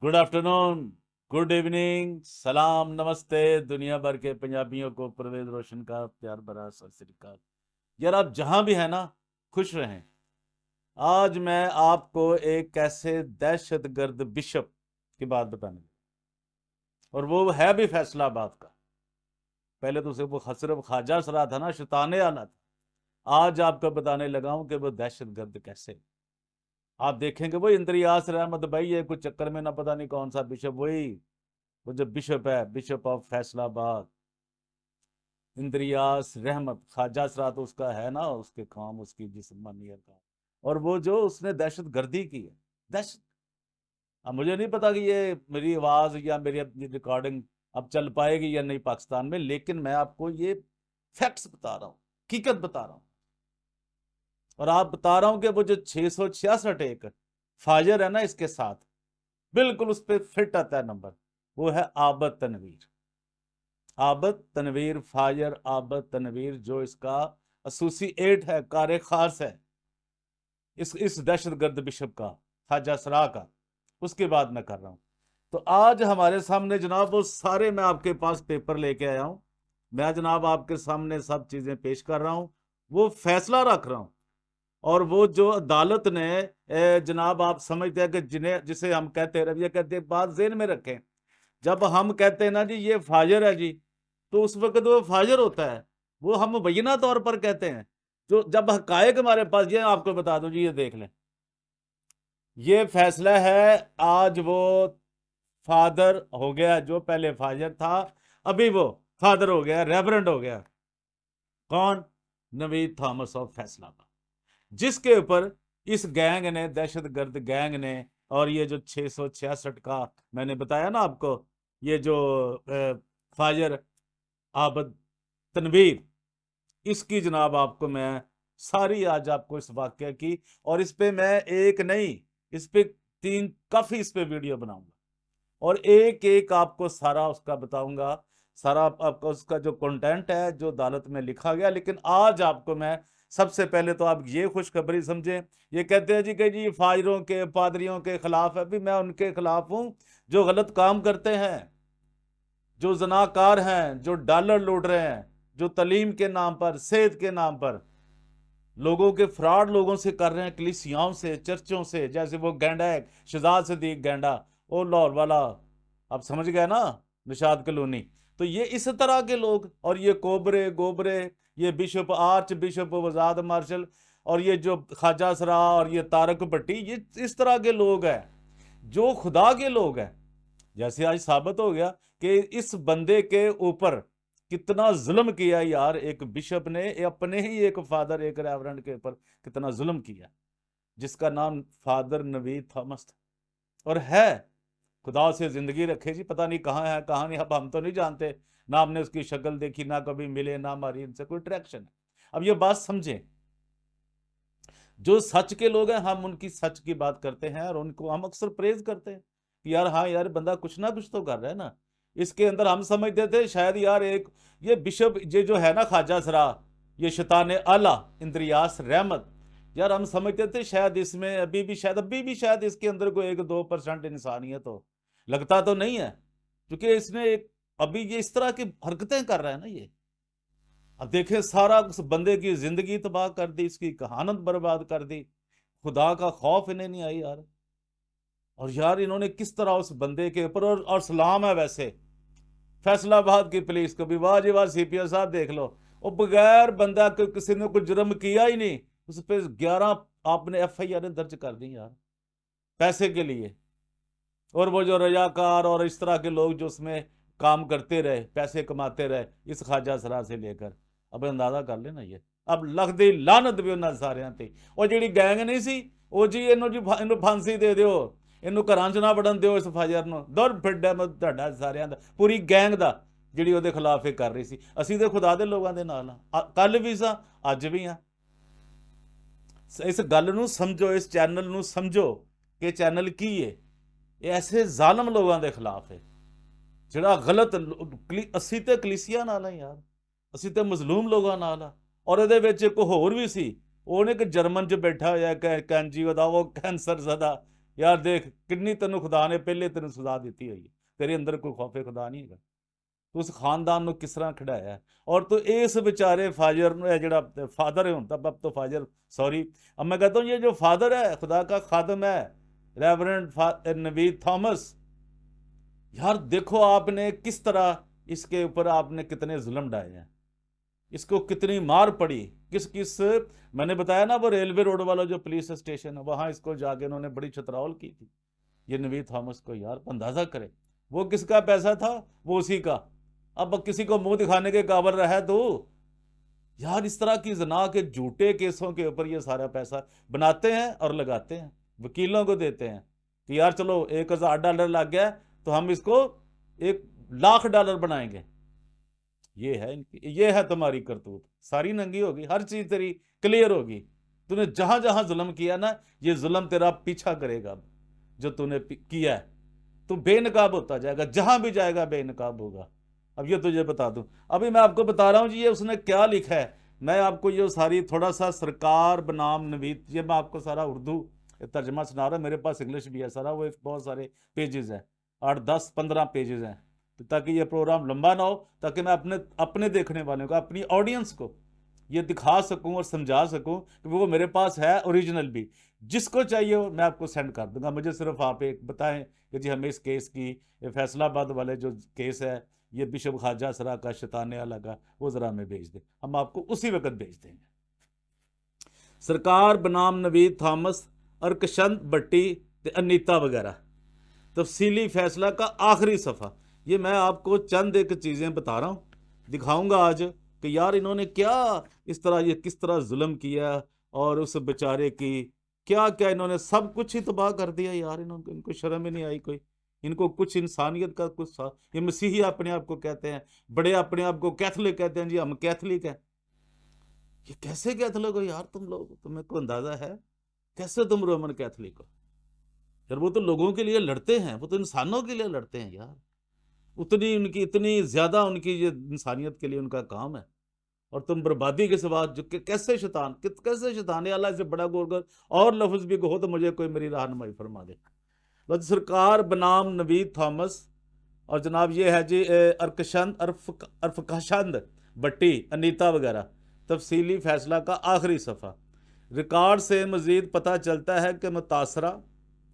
Good afternoon, good evening, सलाम, नमस्ते दुनिया भर के पंजाबियों को परवेज रोशन का प्यार भरा सत श्री अकाल। यार आप जहां भी हैं ना, खुश रहें। आज मैं आपको एक ऐसे दहशतगर्द बिशप की बात बताने, और वो है भी फैसलाबाद का। पहले तो उसे वो सिर्फ ख्वाजा सरा था ना, शैताने आला था। आज आपको बताने लगा हूं कि वो दहशतगर्द कैसे। आप देखेंगे वो इंद्रियास रहमत भाई, ये कुछ चक्कर में ना पता नहीं कौन सा बिशप, वही वो जो बिशप है, बिशप ऑफ फैसलाबाद, इंद्रियास रहमत। ख्वाजा सरा तो उसका है ना, उसके काम, उसकी जिस्मानियत का। और वो जो उसने दहशत गर्दी की है, दहशत। अब मुझे नहीं पता कि ये मेरी आवाज या मेरी अपनी रिकॉर्डिंग अब चल पाएगी या नहीं पाकिस्तान में, लेकिन मैं आपको ये फैक्ट्स बता रहा हूँ, हकीकत बता रहा हूँ। और आप बता रहा हूँ कि वो जो 666 एक फाजर है ना, इसके साथ बिल्कुल उस पर फिट आता है नंबर। वो है आबद तनवीर, आबद तनवीर फायर, आबद तनवीर, जो इसका एसोसिएट है, कार खास है इस दहशतगर्द बिशप का, ख्वाजा सरा का। उसकी बात मैं कर रहा हूं। तो आज हमारे सामने जनाब वो सारे, मैं आपके पास पेपर लेके आया हूं। मैं जनाब आपके सामने सब चीजें पेश कर रहा हूं, वो फैसला रख रहा हूं। और वो जो अदालत ने जनाब आप समझते हैं कि जिसे हम कहते हैं, रवैया कहते हैं, बात ज़हन में रखें। जब हम कहते हैं ना जी ये फाजर है जी, तो उस वक्त वो फाजर होता है, वो हम मुबैना तौर पर कहते हैं। जो जब हकायक हमारे पास, ये आपको बता दूं जी, ये देख लें, ये फैसला है। आज वो फादर हो गया, जो पहले फाजर था अभी वो फादर हो गया, रेवरेंड हो गया। कौन? नवीद थॉमस ऑफ फैसलाबाद, जिसके ऊपर इस गैंग ने, दहशतगर्द गैंग ने, और ये जो 666 का मैंने बताया ना आपको, ये जो फाजर आबद तनवीर, इसकी जनाब आपको मैं सारी आज आपको इस वाक्य की, और इस पे मैं एक नहीं, इस पे तीन, काफी इस पे वीडियो बनाऊंगा, और एक एक आपको सारा उसका बताऊंगा, सारा आपका उसका जो कंटेंट है जो अदालत में लिखा गया। लेकिन आज आपको मैं सबसे पहले तो आप ये खुशखबरी समझें। ये कहते हैं जी कि जी फाजरों के, पादरियों के खिलाफ है, भी मैं उनके खिलाफ हूं जो गलत काम करते हैं, जो जनाकार हैं, जो डॉलर लूट रहे हैं, जो तलीम के नाम पर, सेहत के नाम पर लोगों के फ्रॉड लोगों से कर रहे हैं, कलीसियाओं से, चर्चों से। जैसे वो गैंडा है, शहजाद सदीक गैंडा, वो लाहौर वाला, आप समझ गए ना, निशाद कलोनी। तो ये इस तरह के लोग, और ये कोबरे गोबरे, ये बिशप, आर्च बिशप वजाद मार्शल, और ये जो ख्वाजा सरा, और ये तारक भट्टी, ये इस तरह के लोग हैं जो खुदा के लोग हैं। जैसे आज साबित हो गया कि इस बंदे के ऊपर कितना जुल्म किया यार, एक बिशप ने अपने ही एक फादर, एक रेवरेंड के ऊपर कितना जुल्म किया, जिसका नाम फादर नवीद थॉमस था। और है, खुदा से जिंदगी रखे जी, पता नहीं कहाँ है कहाँ नहीं, अब हम तो नहीं जानते ना, हमने उसकी शक्ल देखी ना, कभी मिले ना, हमारी इनसे कोई इंटरेक्शन है। अब ये बात समझें, जो सच के लोग हैं हम उनकी सच की बात करते हैं, और उनको हम अक्सर प्रेज करते हैं कि यार हाँ यार, बंदा कुछ ना कुछ तो कर रहा है ना। इसके अंदर हम समझते थे शायद यार एक ये बिशप, ये जो है ना ख्वाजा सरा, ये शैतान आला इंद्रियास रहमत, यार हम समझते थे शायद इसमें अभी भी शायद इसके अंदर कोई 1-2% इंसानियत हो। लगता तो नहीं है, क्योंकि इसने एक, अभी ये इस तरह की हरकतें कर रहा है ना ये। अब देखें, सारा उस बंदे की जिंदगी तबाह कर दी, इसकी कहानत बर्बाद कर दी, खुदा का खौफ इन्हें नहीं आई यार। और यार इन्होंने किस तरह उस बंदे के ऊपर, और सलाम है वैसे फैसलाबाद की पुलिस को भी, वाह जी वाह, सीपीओ साहब देख लो, वो बगैर बंदा को किसी ने कोई जुर्म किया ही नहीं, उस पर 11 आपने FIR दर्ज कर दी यार, पैसे के लिए। और वो जो रजाकार और इस तरह के लोग जो उसमें काम करते रहे, पैसे कमाते रहे, इस ख्वाजा सरा से लेकर, अब अंदाजा कर लेना ये। अब लख दी लानत भी उन्होंने सारिਆਂ ਤੇ। ਉਹ ਜਿਹੜੀ ਗੈਂਗ ਨਹੀਂ ਸੀ, ਉਹ ਜੀ ਇਹਨੂੰ ਫਾਂਸੀ ਦੇ ਦਿਓ, ਇਹਨੂੰ ਘਰਾਂ 'ਚ ਨਾ ਵੜਨ ਦਿਓ, ਇਸ ਫਾਜਰ ਨੂੰ ਦੁਰ ਫਿੱਡਾ ਤੁਹਾਡਾ ਸਾਰਿਆਂ ਦਾ, ਪੂਰੀ ਗੈਂਗ ਦਾ, ਜਿਹੜੀ ਉਹਦੇ ਖਿਲਾਫ ਇਹ ਕਰ ਰਹੀ ਸੀ। ਅਸੀਂ ਤੇ ਖੁਦਾ ਦੇ ਲੋਕਾਂ ਦੇ ਨਾਲ ਆ, ਕੱਲ ਵੀ ਸਾਂ, ਅੱਜ ਵੀ ਆ। ਇਸ ਗੱਲ ਨੂੰ ਸਮਝੋ, ਇਸ ਚੈਨਲ ਨੂੰ ਸਮਝੋ ਕਿ ਚੈਨਲ ਕੀ ਹੈ। ਇਹ ਐਸੇ ਜ਼ਾਲਮ ਲੋਕਾਂ ਦੇ ਖਿਲਾਫ ਹੈ ਜਿਹੜਾ ਗਲਤ, ਅਸੀਂ ਤੇ ਕਲੀਸੀਆ ਨਾਲ ਆ ਯਾਰ, ਅਸੀਂ ਤੇ ਮਜ਼ਲੂਮ ਲੋਕਾਂ ਨਾਲ ਆ। ਔਰ ਇਹਦੇ ਵਿੱਚ ਇੱਕ ਹੋਰ ਵੀ ਸੀ, ਉਹਨੇ ਇੱਕ ਜਰਮਨ 'ਚ ਬੈਠਾ ਹੋਇਆ ਕੈਂਜੀ, ਉਹਦਾ ਉਹ ਕੈਂਸਰ ਜ਼ਦਾ, ਯਾਰ ਦੇਖ ਕਿੰਨੀ ਤੈਨੂੰ ਖੁਦਾ ਨੇ ਪਹਿਲੇ ਤੈਨੂੰ ਸਜ਼ਾ ਦਿੱਤੀ ਹੋਈ ਹੈ, ਤੇਰੇ ਅੰਦਰ ਕੋਈ ਖੌਫੇ ਖੁਦਾ ਨਹੀਂ ਹੈਗਾ, ਤੂੰ ਉਸ ਖਾਨਦਾਨ ਨੂੰ ਕਿਸ ਤਰ੍ਹਾਂ ਖਿਡਾਇਆ ਹੈ। और तो इस बेचारे फाजर जड़ा फादर है, अब तो फाजर सॉरी, अब मैं कहता हूँ ये जो फादर है खुदा का खादम है रेवरेंड नवीद थॉमस, यार देखो आपने किस तरह इसके ऊपर आपने कितने जुल्म डाले हैं, इसको कितनी मार पड़ी, किस किस मैंने बताया ना वो रेलवे रोड वाला जो पुलिस स्टेशन है वहाँ इसको जाके उन्होंने बड़ी छतरावल की थी ये नवीद थॉमस को। यार अंदाजा करे वो किसका पैसा था, वो उसी का, अब किसी को मुंह दिखाने के काबिल रहा तो यार इस तरह की जना के झूठे केसों के ऊपर ये सारा पैसा बनाते हैं और लगाते हैं, वकीलों को देते हैं कि यार चलो $1000 लग गया तो हम इसको $1,00,000 बनाएंगे। ये है इनकी, ये है तुम्हारी करतूत, सारी नंगी होगी, हर चीज तेरी क्लियर होगी। तूने जहां जहां जुल्म किया ना ये जुल्म तेरा पीछा करेगा, जो तूने किया है तू बेनकाब होता जाएगा, जहां भी जाएगा बेनकाब होगा। अब ये तुझे बता दूं, अभी मैं आपको बता रहा हूं जी ये उसने क्या लिखा है, मैं आपको ये सारी थोड़ा सा सरकार बनाम नवीद, ये मैं आपको सारा उर्दू तर्जमा सुना रहा हूं, मेरे पास इंग्लिश भी है सारा, वो एक बहुत सारे पेजेस हैं, 8-10-15 पेजेस हैं, तो ताकि ये प्रोग्राम लंबा ना हो, ताकि मैं अपने देखने वालों को, अपनी ऑडियंस को ये दिखा सकूं और समझा सकूं कि वो मेरे पास है ओरिजिनल भी, जिसको चाहिए मैं आपको सेंड कर दूंगा। मुझे सिर्फ आप एक बताएं कि जी हमें इस केस की, फैसलाबाद वाले जो केस है ये बिशप ख्वाजा सरा का, शैतान आला का, वो जरा हमें भेज दें, हम आपको उसी वक्त भेज देंगे। सरकार बनाम नवीद थॉमस, अरकशंद भट्टी, अनीता वगैरह, तफसीली फैसला का आखिरी सफ़ा। ये मैं आपको चंद एक चीज़ें बता रहा हूँ, दिखाऊंगा आज कि यार इन्होंने क्या इस तरह, ये किस तरह जुल्म किया और उस बेचारे की क्या क्या इन्होंने सब कुछ ही तबाह कर दिया यार। इनको शर्म ही नहीं आई कोई, इनको कुछ इंसानियत का कुछ था। ये मसीही अपने आप को कहते हैं, बड़े अपने आप को कैथलिक कहते हैं, जी हम कैथलिक हैं। ये कैसे कैथलिक हो यार तुम लोग, तुम्हें को अंदाजा है कैसे तुम रोमन कैथलिक हो यार? वो तो लोगों के लिए लड़ते हैं, वो तो इंसानों के लिए लड़ते हैं यार, उतनी उनकी, इतनी ज्यादा उनकी ये इंसानियत के लिए उनका काम है। और तुम बर्बादी के सिवा जो कैसे शैतान, कैसे शैतान है, अल्लाह से बड़ा गौर कर, और लफ्ज भी कहो तो मुझे कोई मेरी रहनुमाई फरमा दे। सरकार बनाम नवीद थॉमस, और जनाब ये है जी अरकशंद, अरफकशंद भट्टी, अनीता वगैरह, तफसीली फैसला का आखिरी सफ़ा। रिकॉर्ड से मज़ीद पता चलता है कि मुतासरा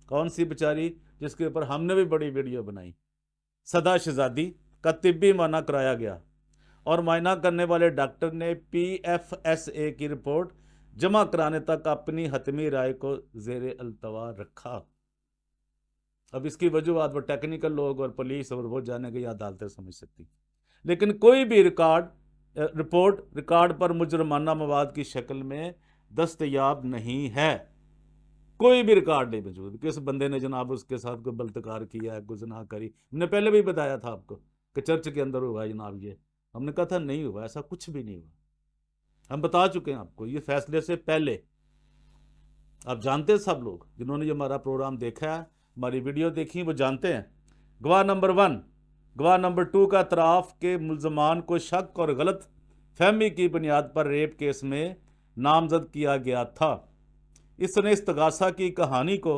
कौन सी बेचारी, जिसके ऊपर हमने भी बड़ी वीडियो बनाई, सदा शहजादी का तिब्बी माना कराया गया और मायना करने वाले डॉक्टर ने PFSA की रिपोर्ट जमा कराने तक अपनी हतमी राय को ज़ेरे अल्तवा रखा। अब इसकी वजूहत वो टेक्निकल लोग और पुलिस और वो जाने की अदालतें समझ सकती, लेकिन कोई भी रिपोर्ट रिकॉर्ड पर मुजरमाना मवाद की शक्ल में दस्तयाब नहीं है। कोई भी रिकॉर्ड नहीं मौजूद कि इस बंदे ने जनाब उसके साथ कोई बलात्कार किया है, कोई ज़िना करी। हमने पहले भी बताया था आपको कि चर्च के अंदर हुआ जनाब, ये हमने कहा था नहीं हुआ, ऐसा कुछ भी नहीं हुआ, हम बता चुके हैं आपको ये फैसले से पहले। आप जानते हैं, सब लोग जिन्होंने ये हमारा प्रोग्राम देखा है, हमारी वीडियो देखी, वो जानते हैं। गवाह नंबर 1, गवाह नंबर 2 का इतराफ़ के मुल्ज़मान को शक और गलत फहमी की बुनियाद पर रेप केस में नामजद किया गया था। इसने इस्तगासा की कहानी को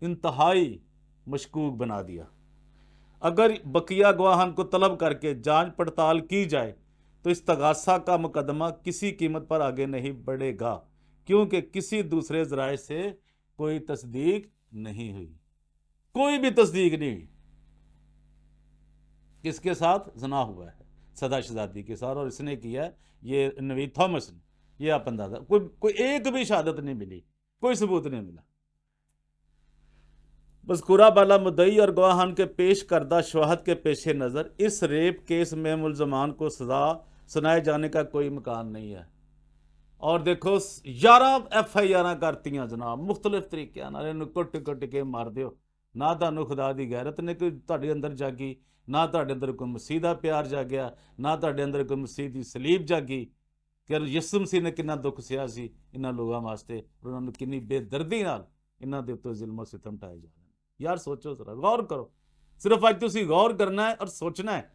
इंतहाई मशकूक बना दिया। अगर बकिया गवाहन को तलब करके जांच पड़ताल की जाए तो इस्तगासा का मुकदमा किसी कीमत पर आगे नहीं बढ़ेगा, क्योंकि किसी दूसरे ज़राए से कोई तस्दीक नहीं हुई, कोई भी तस्दीक नहीं हुई। किसके साथ ज़ना हुआ है? सदा शहजादी के साथ, और इसने किया ये नवीद थॉमस ने। ये आप अंदाजा, कोई एक भी शहादत नहीं मिली, कोई सबूत नहीं मिला। मज़कूरा बाला मुद्दई और गवाहान के पेश करदा शवाहद के पेश नज़र इस रेप केस में मुल्ज़मान को सज़ा सुनाए जाने का कोई इम्कान नहीं है। और देखो 11 FIR करतियाँ जनाब, मुख्तलिफ तरीके नाल कुट कुट के मार दिओ, ना तुहानूं खुदा दी गैरत ने कोई तुहाडे अंदर जागी, ना तुहाडे अंदर कोई मसीह दा प्यार जागया, ना तुहाडे अंदर कोई मसीह दी सलीब जागी कि यसु मसीह ने कितना दुख सहा सी इन्हां लोगों वास्ते, और उन्होंने कितनी बेदर्दी नाल इन्हां दे उत्ते जुल्म सितम ढाए जा रहे। यार सोचो जरा, गौर करो, सिर्फ अज तुसीं गौर करना है और सोचना है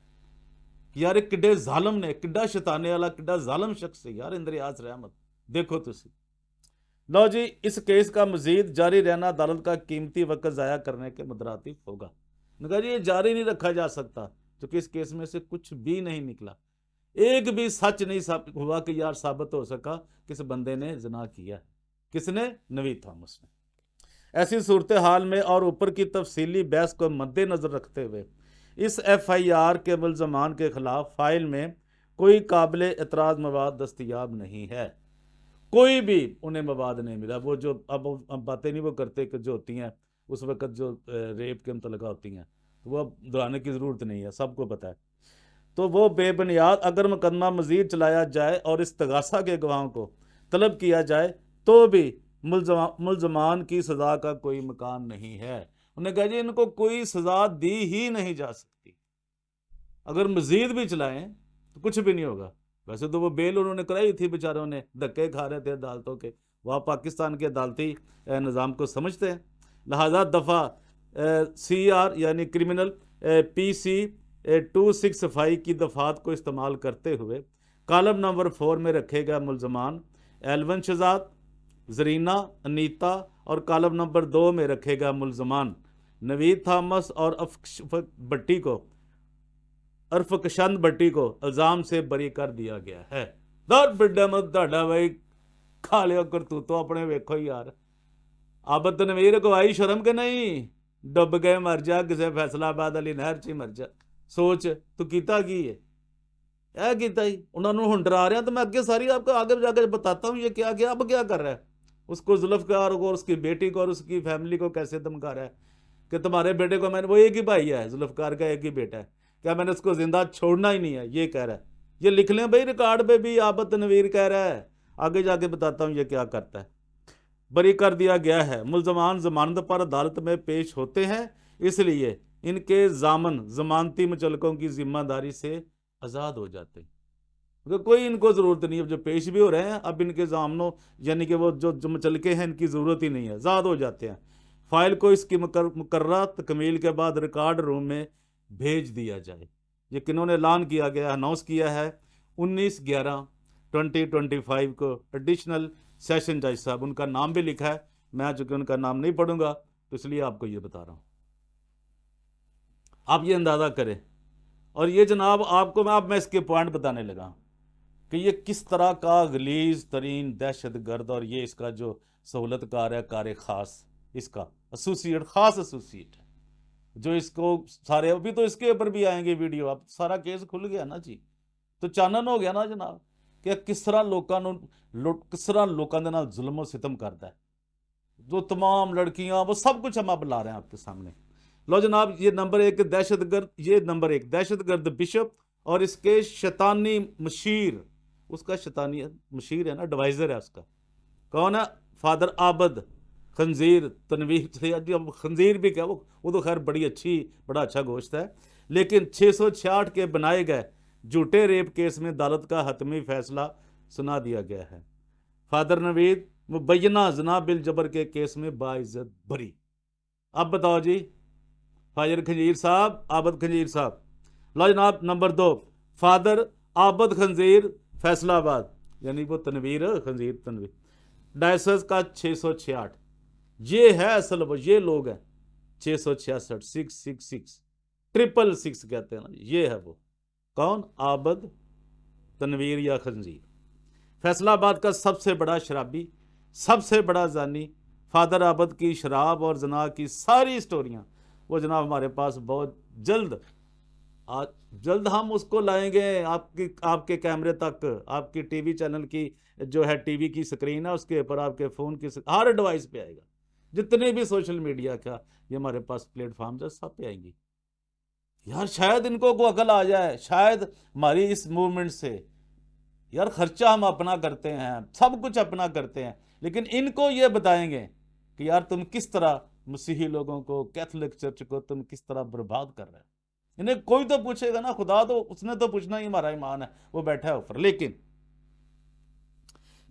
कि यार किड्डे जालम ने, किड्डा शैताने वाला, किड्डा जालम शख्स है यार इंद्रियास रहमत। देखो तुसीं लो जी, इस केस का मजीद जारी रहना अदालत का कीमती वक्त ज़ाया करने के मुतरातिफ होगा। उन्होंने कहा जी ये जारी नहीं रखा जा सकता, क्योंकि इस केस में से कुछ भी नहीं निकला, एक भी सच नहीं हुआ कि यार साबित हो सका किस बंदे ने जना किया। किसने? नवीद थॉमस ने। ऐसी सूरत हाल में और ऊपर की तफसीली बहस को मद्देनजर रखते हुए इस FIR के मुलजमान के खिलाफ फाइल में कोई काबिल एतराज़ मवाद दस्तयाब नहीं है। कोई भी उन्हें मवाद नहीं मिला। वो जो अब बातें नहीं वो करते कि जो होती हैं उस वक्त जो रेप के मुतलका होती हैं, तो वो अब दोहराने की ज़रूरत नहीं है, सबको पता है। तो वो बेबुनियाद अगर मुकदमा मजीद चलाया जाए और इस्तगासा के गवाहों को तलब किया जाए तो भी मुलजमान की सज़ा का कोई मकान नहीं है। उन्हें कहा जी इनको कोई सज़ा दी ही नहीं जा सकती, अगर मजीद भी चलाएं तो कुछ भी नहीं होगा। वैसे तो वो बेल उन्होंने कराई थी, बेचारों ने धक्के खा रहे थे अदालतों के, वह पाकिस्तान के अदालती निज़ाम को समझते हैं। लिहाजा दफ़ा CR यानी क्रिमिनल PC 265 की दफात को इस्तेमाल करते हुए कॉलम नंबर 4 में रखे गए मुलजमान एलवन शहजाद, जरीना, अनीता और कॉलम नंबर 2 में रखे गए मुलजमान नवीद थॉमस और अरफकशंद भट्टी को इल्ज़ाम से बरी कर दिया गया है। दर बिड्डा मत डाडा भाई खा लिया कर तू तो अपने वेखो यार। अब तनवीर को आई शर्म के नहीं, डुब गए मर जा किसी फैसलाबाद वाली नहर च मर जा। सोच तू कीता की है, यह कीता ही उन्होंने हुन डरा रहा। तो मैं आगे सारी आपको आगे जाकर बताता हूँ ये क्या क्या अब क्या कर रहा है। उसको जुल्फकार को और उसकी बेटी को और उसकी फैमिली को कैसे धमका रहा है कि तुम्हारे बेटे को मैंने, वो एक ही भाई है जुल्फकार का, एक ही बेटा है, क्या मैंने उसको जिंदा छोड़ना ही नहीं है, ये कह रहा है। ये लिख लें भाई रिकॉर्ड पे भी, आबद तनवीर कह रहा है। आगे जाके बताता हूँ ये क्या करता है। बरी कर दिया गया है। मुलजमान जमानत पर अदालत में पेश होते हैं, इसलिए इनके जामन जमानती मुचलकों की जिम्मेदारी से आज़ाद हो जाते हैं, क्योंकि कोई इनको ज़रूरत नहीं है। जो पेश भी हो रहे हैं अब इनके जामनों यानी कि वो जो मुचलके हैं इनकी ज़रूरत ही नहीं है, आज़ाद हो जाते हैं। फाइल को इसकी मुकर्रर तकमील के बाद रिकॉर्ड रूम में भेज दिया जाए। ये किन्होंने ऐलान किया गया, अनाउंस किया है 19/11/2025 को एडिशनल सेशन जज साहब, उनका नाम भी लिखा है, मैं चूंकि उनका नाम नहीं पढ़ूंगा तो इसलिए आपको ये बता रहा हूँ, आप ये अंदाज़ा करें। और ये जनाब आपको मैं इसके पॉइंट बताने लगा कि ये किस तरह का गलीज तरीन दहशत गर्द, और ये इसका जो सहूलतकार है कार ख़ास, इसका एसोसिएट, ख़ास एसोसिएट जो इसको सारे, अभी तो इसके ऊपर भी आएंगे वीडियो, अब सारा केस खुल गया ना जी, तो चानन हो गया ना जनाब कि किस तरह किस तरह लोगों के नाल जुल्म और सितम करता है। जो तमाम लड़कियां वो सब कुछ हम अब ला रहे हैं आपके सामने। लो जनाब, ये नंबर 1 दहशतगर्द, ये नंबर 1 दहशतगर्द बिशप और इसके शैतानी मशीर, उसका शैतानी मशीर है ना, एडवाइजर है उसका, कौन है? फादर आबद खंजीर तनवीर। खंजीर भी क्या, वो तो खैर बड़ा अच्छा गोश्त है, लेकिन 666 के बनाए गए झूठे रेप केस में अदालत का हतमी फैसला सुना दिया गया है। फादर नवीद मुबैना जना बिल जबर के केस में बाइज्जत बरी। अब बताओ जी, फादर खंजीर साहब, आबद खंजीर साहब। लो जनाब, नंबर 2 फादर आबद खंजीर फैसलाबाद, यानी वो तनवीर खंजीर तनवीर, डायसस का 666, ये है असल वो, ये लोग हैं 666 666 666 कहते हैं ना, ये है वो। कौन? आबद तनवीर या खंजीर, फैसलाबाद का सबसे बड़ा शराबी, सबसे बड़ा जानी। फादर आबद की शराब और जना की सारी स्टोरियां वो जनाब हमारे पास बहुत जल्द हम उसको लाएंगे आपके कैमरे तक, आपकी टीवी चैनल की जो है टीवी की स्क्रीन है उसके ऊपर, आपके फ़ोन की हर डिवाइस पे आएगा। जितने भी सोशल मीडिया का ये हमारे पास प्लेटफॉर्म है सब पे आएंगी। यार शायद इनको को अकल आ जाए, शायद हमारी इस मूवमेंट से। यार खर्चा हम अपना करते हैं, सब कुछ अपना करते हैं, लेकिन इनको ये बताएंगे कि यार तुम किस तरह मसीही लोगों को, कैथोलिक चर्च को तुम किस तरह बर्बाद कर रहे हो। इन्हें कोई तो पूछेगा ना, खुदा तो उसने तो पूछना ही, हमारा ईमान है, वो बैठा है ऊपर। लेकिन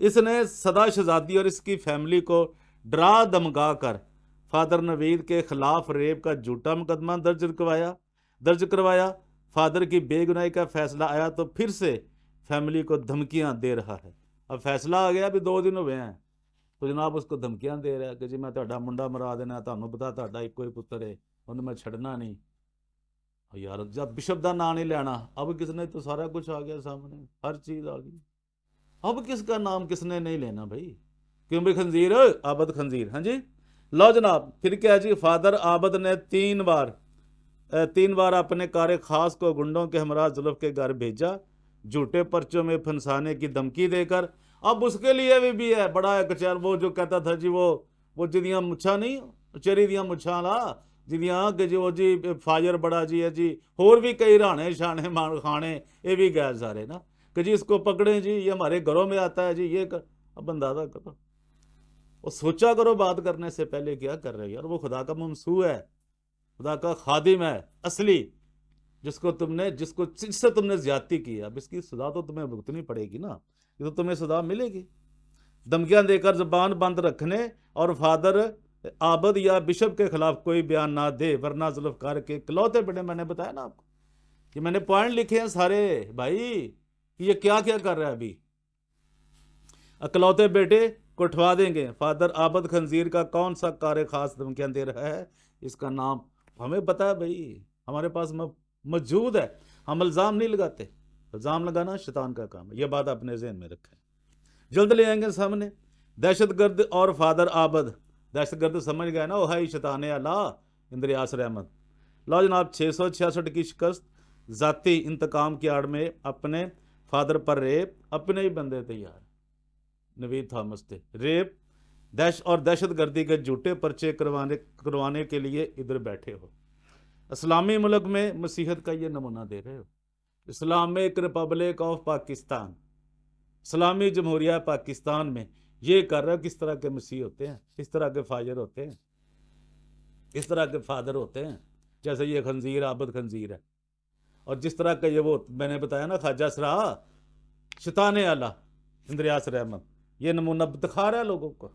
इसने सदा शहजादी और इसकी फैमिली को डरा धमका कर फादर नवीद के खिलाफ रेप का झूठा मुकदमा दर्ज करवाया। फादर की बेगुनाही का फैसला आया तो फिर से फैमिली को धमकियां दे रहा है। अब फैसला आ गया, अभी 2 दिन हुए हैं, तो जनाब उसको धमकियां दे रहा है कि जी मैं ਤੁਹਾਡਾ ਮੁੰਡਾ ਮਰਾ ਦੇਣਾ, ਤੁਹਾਨੂੰ ਪਤਾ ਤੁਹਾਡਾ ਇੱਕੋ ਹੀ ਪੁੱਤਰ ਹੈ, ਉਹਨੂੰ ਮੈਂ ਛੱਡਣਾ ਨਹੀਂ। यार जब बिशप का नाम नहीं लेना, अब किसने तो सारा कुछ आ गया सामने, हर चीज आ गई। अब किसका नाम किसने नहीं लेना भाई, क्यों भाई खंजीर आबद खंजीर। हाँ जी, लो जनाब फिर क्या जी, फादर आबद ने 3 बार अपने कार्य खास को गुंडों के हमरा जुल्फ के घर भेजा, झूठे पर्चों में फंसाने की धमकी देकर। अब उसके लिए भी है बड़ा कचहर, वो जो कहता था जी वो जिदियां मुछा नहीं, चेरी दियां मुछा ला जिदियां कि जी वो जी फायर बड़ा जी है जी, होर भी कई राणे शाने मान खाने, ये भी गैर सारे ना कि जी इसको पकड़े जी, ये हमारे घरों में आता है जी, ये कर। अब अंदाजा करो और सोचा करो बात करने से पहले क्या कर रहे हो यार। वो खुदा का ममसू है, खुदा का खादिम है असली, जिससे तुमने ज्यादती की। अब इसकी सजा तो तुम्हें भुगतनी पड़ेगी ना, ये तो तुम्हें सजा मिलेगी। धमकियां देकर जबान बंद रखने और फादर आबद या बिशप के खिलाफ कोई बयान ना दे, वरना जुल्फकार के इकलौते बेटे। मैंने बताया ना आपको कि मैंने पॉइंट लिखे हैं सारे भाई कि ये क्या क्या कर रहा है अभी। इकलौते बेटे को उठवा देंगे। फादर आबद खंजीर का कौन सा कार्य खास धमकियां दे रहा है, इसका नाम हमें पता है भाई, हमारे पास मौजूद है। हम इल्ज़ाम नहीं लगाते, इल्ज़ाम लगाना शैतान का काम है, यह बात अपने ज़हन में रखें। जल्द ले आएंगे सामने। दहशतगर्द और फादर आबद, दहशतगर्द समझ गए ना, वो है शैतान अल्लाह इंद्रियास रहमत। लो जनाब 666 की शिकस्त, ज़ाती इंतकाम की आड़ में अपने फादर पर रेप, अपने ही बंदे तैयार नवीद थॉमस थे, रेप दहशतगर्दी के झूठे पर्चे करवाने के लिए इधर बैठे हो। इस्लामी मुल्क में मसीहत का ये नमूना दे रहे हो। इस्लामिक रिपब्लिक ऑफ पाकिस्तान, इस्लामी जमहूरिया पाकिस्तान में ये कर रहा है। किस तरह के मसीह होते हैं, किस तरह के फाजर होते हैं, किस तरह के फादर होते हैं। जैसे ये खंजीर आबद खंजीर है, और जिस तरह का ये वो मैंने बताया ना ख्वाजा सरा शैतान आला इंद्रियास रहमत, ये नमूना दिखा रहा है लोगों को।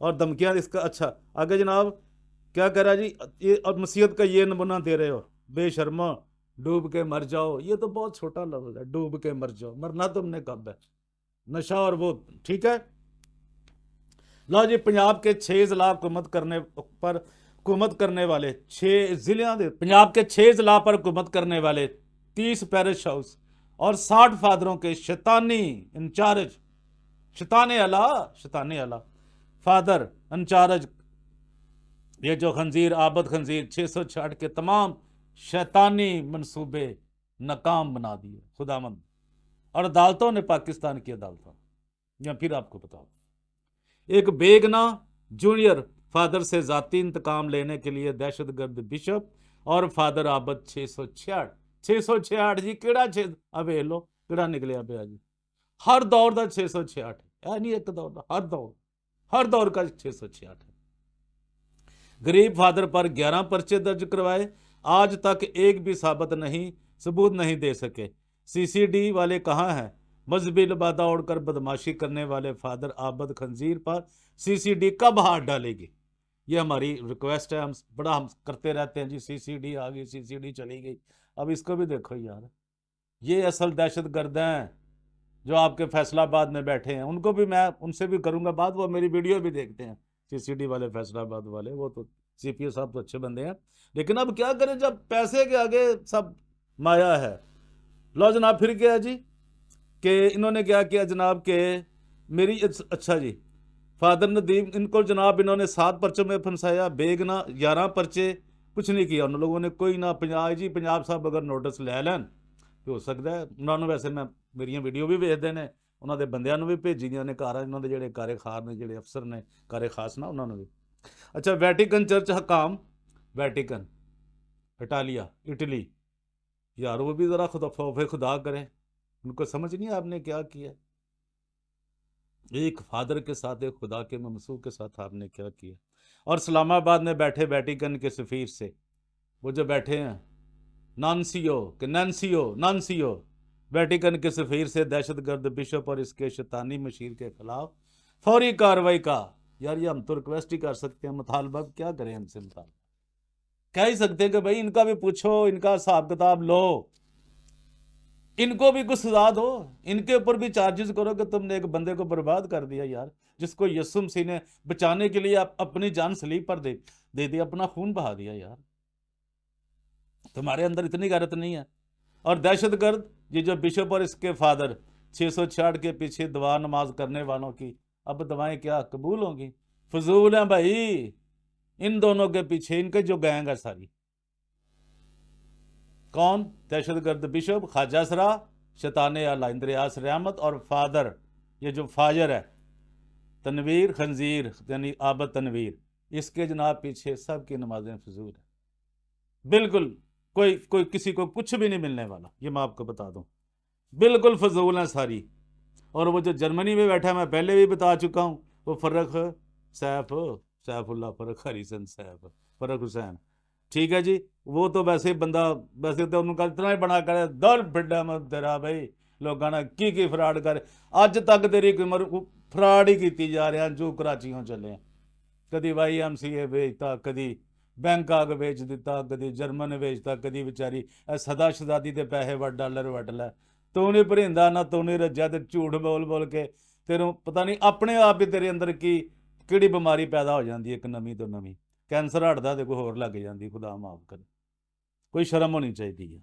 और धमकियां इसका। अच्छा आगे जनाब क्या कह रहा है जी, ये और मसीहत का ये नमूना दे रहे हो, बेशर्मा डूब के मर जाओ। ये तो बहुत छोटा लफ्ज है, डूब के मर जाओ, मरना तुमने कब है, नशा और वो ठीक है। लो जी पंजाब के 6 जिला हुकूमत करने वाले 6 जिलों के पंजाब के 6 जिला पर हुकूमत करने वाले 30 पैरिश हाउस और 60 फादरों के शैतानी इंचार्ज, शैतान अला फादर इंचार्ज, ये जो खंजीर आबद खंजीर 666 के तमाम शैतानी मंसूबे नाकाम बना दिए खुदामंद। और अदालतों ने, पाकिस्तान की अदालतों, या फिर आपको बताओ, एक बेगना जूनियर फादर से जाती इंतकाम लेने के लिए दहशतगर्द बिशप और फादर आबद 666 जी केड़ा 6 अवे लो केड़ा निकलिया पे जी। हर दौर का 666 है, नहीं एक दौर का, हर दौर का 666 है। गरीब फादर पर 11 पर्चे दर्ज करवाए, आज तक एक भी सबूत नहीं दे सके। सीसीडी वाले कहाँ हैं? मजहबी लिबादा ओढ़कर बदमाशी करने वाले फादर आबद खंजीर पर सीसीडी कब हाथ डालेगी? ये हमारी रिक्वेस्ट है, हम करते रहते हैं जी, सीसीडी आ गई, सीसीडी चली गई। अब इसको भी देखो यार, ये असल दहशतगर्द हैं जो आपके फैसलाबाद में बैठे हैं। उनको भी मैं उनसे भी करूंगा बात, वो मेरी वीडियो भी देखते हैं, सीसीडी वाले फैसलाबाद वाले, वो तो सीपीओ साहब तो अच्छे बंदे हैं। लेकिन अब क्या करें जब पैसे के आगे सब माया है। लो जनाब फिर क्या जी कि इन्होंने क्या किया जनाब के मेरी अच्छा जी फादर नदीम, इनको जनाब इन्होंने 7 पर्चों में फंसाया, बेगना 11 पर्चे, कुछ नहीं किया उन लोगों ने, कोई ना। पंजाब साहब अगर नोटिस लै लैन तो हो सकता है उन्होंने, वैसे मैं मेरिया वीडियो भी भेजते हैं, उन्होंंने बंदियां भी भेजी ਦੀਆਂ ਨੇ ਘਰ, ਇਹਨਾਂ ਦੇ ਜਿਹੜੇ ਕਾਰੇਖਾਰ ਨੇ, ਜਿਹੜੇ ਅਫਸਰ ਨੇ ਕਾਰੇ ਖਾਸ ਨਾ, ਉਹਨਾਂ ਨੂੰ ਵੀ। अच्छा Vatican church Hakam, Vatican Italia Italy, यार वो भी ज़रा खुदा करें, उनको समझ नहीं आपने क्या किया। एक फादर के साथ, एक खुदा के ममसू के साथ आपने क्या किया। और इस्लामाबाद में बैठे वैटिकन के सफ़ीर से, वो जो बैठे हैं नानसियो वैटिकन के सफ़ीर से दहशतगर्द बिशप और इसके शैतानी मशीर के खिलाफ फौरी कार्रवाई का। यार ये हम तो रिक्वेस्ट ही कर सकते हैं, मुतालबा क्या करें हमसे, मुतालबा कह ही सकते हैं कि भाई इनका भी पूछो, इनका हिसाब किताब लो, इनको भी कुछ सजा दो, इनके ऊपर भी चार्जेस करो कि तुमने एक बंदे को बर्बाद कर दिया। यार جس کو یسوع مسیح نے بچانے کے لیے اپنی جان صلیب پر دے دی, اپنا خون بہا دیا. یار تمہارے اندر اتنی غیرت نہیں ہے. اور دہشت گرد یہ جو بشپ اور اس کے فادر 666 کے پیچھے دعا نماز کرنے والوں کی اب دعائیں کیا قبول ہوں گی؟ فضول ہیں بھائی. ان دونوں کے پیچھے ان کے جو گینگ ہے ساری. کون؟ دہشت گرد بشپ خواجہ اسرا, شیطان اعلیٰ اندریاس رحمت, اور فادر یہ جو فاجر ہے تنویر خنزیر یعنی عابد تنویر, اس کے جناب پیچھے سب کی نمازیں فضول ہیں. بالکل کوئی کسی کو کچھ بھی نہیں ملنے والا, یہ میں آپ کو بتا دوں. بالکل فضول ہیں ساری. اور وہ جو جرمنی میں بیٹھا ہے, میں پہلے بھی بتا چکا ہوں, وہ فرق سیف اللہ فرق حریسن سیف فرق حسین, ٹھیک ہے جی. وہ تو ویسے بندہ ویسے تو ان کا اتنا ہی بنا کر در بڈا میں تیرا بھائی لوگاں نے کی فراڈ کر اج تک تیری عمر فراڈ ہی کیتی جا رہے ہیں جو کراچیوں چلے ہیں. کدی وائی ایم سی اے بھیجتا, کدی بینکاک بیچ دیتا, کدی جرمن بیچتا, کدی بیچاری سدا شدادی دے پیسے وٹ ڈالر وٹ لے. تو نہیں پرندہ نہ تو نہیں رجا, تے جھوٹ بول بول کے تیروں پتہ نہیں اپنے آپ ہی تیرے اندر کی کیڑی بیماری پیدا ہو جاندی ہے, ایک نمی تو نمی کینسر ہٹدا تے کوئی ہور لگ جاندی. خدا معاف کرے, کوئی شرم ہونی چاہیے.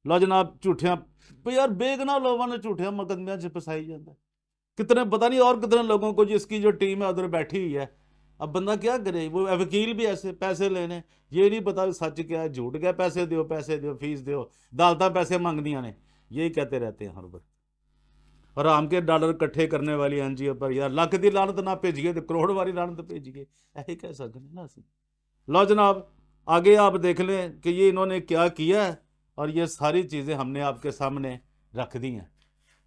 لو جناب جھوٹیاں یار بے گناہ لوگوں نے جھوٹیاں مقدمیاں چ پسائی جاتا ہے. کتنے پتہ نہیں اور کتنے لوگوں کو جس کی جو ٹیم ہے ادھر بیٹھی ہوئی ہے. اب بندہ کیا کرے, وہ وکیل بھی ایسے پیسے لینے, یہ نہیں پتا سچ کیا ہے جھوٹ کیا, پیسے دیو فیس دیو, عدالتاں پیسے مانگدیاں نے, یہی کہتے رہتے ہیں ہر وقت. اور ہم کے ڈالر کٹھے کرنے والی این جی او پر یار لاکھ دی لعنت نہ بھیجیے تو کروڑ والی لعنت بھیجیے, ایسے کہہ سکتے ہیں نا اسی. لو جناب آگے آپ دیکھ لیں کہ یہ انہوں نے کیا کیا ہے, اور یہ ساری چیزیں ہم نے آپ کے سامنے رکھ دی ہیں.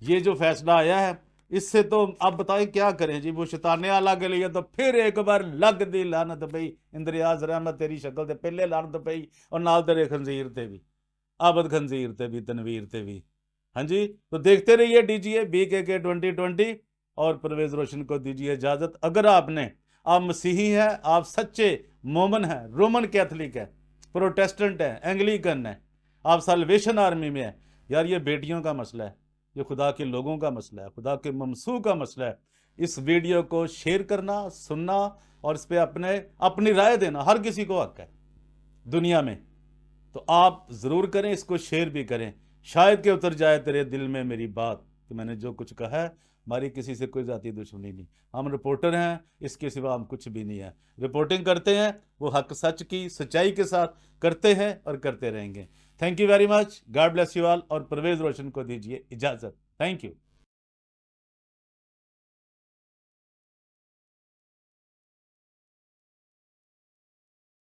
یہ جو فیصلہ آیا ہے اس سے تو آپ بتائیں کیا کریں جی. وہ شیطان اعلیٰ کے لیے تو پھر ایک بار لگ دی لعنت پئی, اندریاس رحمت تیری شکل تے پہلے لعنت پئی, اور نال تیرے خنزیر تے بھی, عابد خنزیر تے بھی, تنویر تے بھی. ہاں جی, تو دیکھتے رہیے DGA BKK 2020, اور پرویز روشن کو دیجیے اجازت. اگر آپ مسیحی ہیں, آپ سچے مومن ہیں, رومن کیتھولک ہیں, پروٹیسٹنٹ ہیں, اینگلیکن ہیں, آپ سالویشن آرمی میں ہیں, یار یہ بیٹیوں کا مسئلہ ہے, یہ خدا کے لوگوں کا مسئلہ ہے, خدا کے ممسوح کا مسئلہ ہے. اس ویڈیو کو شیئر کرنا, سننا, اور اس پہ اپنی رائے دینا ہر کسی کو حق ہے دنیا میں. تو آپ ضرور کریں, اس کو شیئر بھی کریں. شاید کہ اتر جائے تیرے دل میں میری بات کہ میں نے جو کچھ کہا ہے, ہماری کسی سے کوئی ذاتی دشمنی نہیں. ہم رپورٹر ہیں, اس کے سوا ہم کچھ بھی نہیں ہیں. رپورٹنگ کرتے ہیں وہ حق سچ کی سچائی کے ساتھ کرتے ہیں اور کرتے رہیں گے. Thank you very much. God bless you all. اور پرویز روشن کو دیجیے اجازت. Thank you.